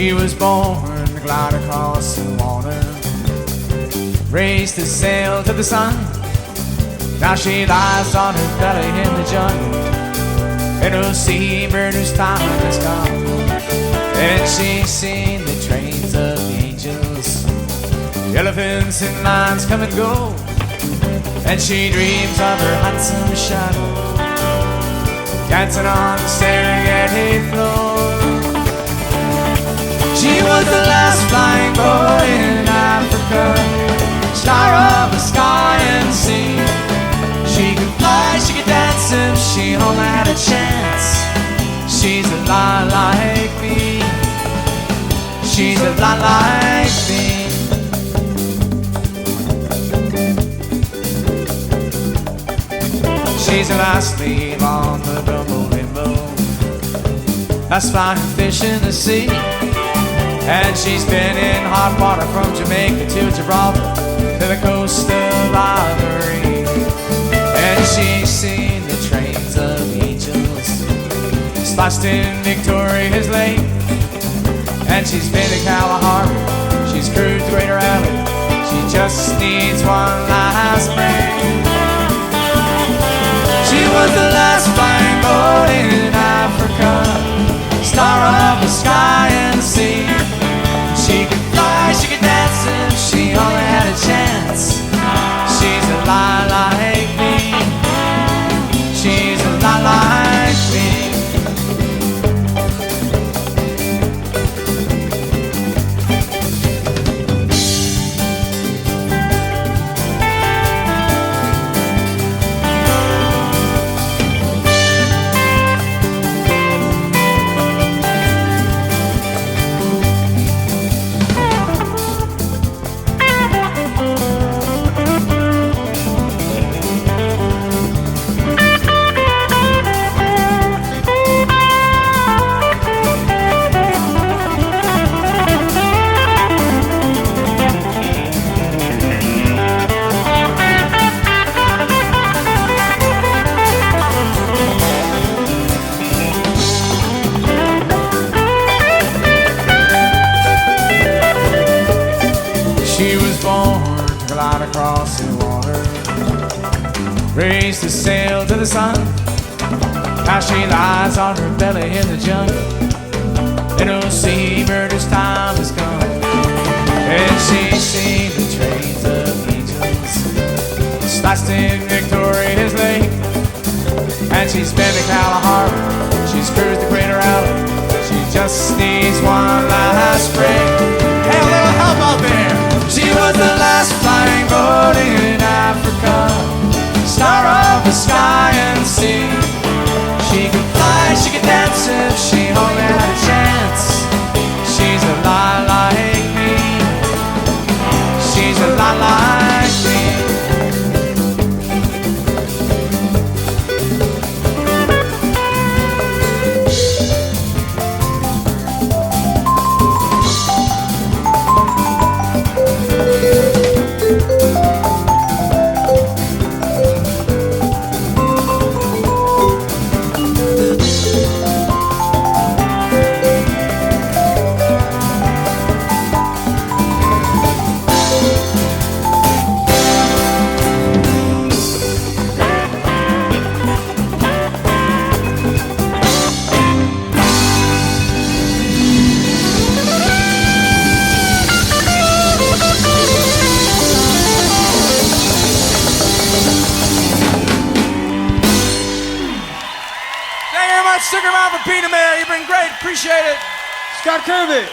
She was born to glide across the water, raised to sail to the sun. Now she lies on her belly in the jungle, and no seabird whose time has come. And she's seen the trains of the angels, elephants and lions come and go. And she dreams of her handsome shadow, dancing on the Serengeti floor. She was the last flying boat in Africa, star of the sky and sea. She could fly, she could dance if she only had a chance. She's a lot like me. She's a lot like me. She's the last leave on the double limbo, last flying fish in the sea. And she's been in hot water from Jamaica to Gibraltar to the coast of Ivory. And she's seen the trains of angels splashed in Victoria's Lake. And she's been to Kalahari, she's cruised the Greater Alley. She just needs one last break. She was the last flying boat in Africa, star of the sky and the sea. She could fly, she could dance if she only had a chance. She's a lot like me. She's a lot like me. She was born to glide across the water, raised to sail to the sun. Now she lies on her belly in the jungle, and no seabird whose time has come. And she's seen the trains of angels sliced in Victoria's Lake. And she's been to Kalahari, she's cruised the Greater Alley. She just needs one last break. Hey, a little help out there. She was the last flying boat in Africa, star of the sky and sea. She could fly, she could dance if she only had a chance. She's a lot like me. She's a lot like me. Stick around for Peter Mayer. You've been great. Appreciate it. Scott Kirby.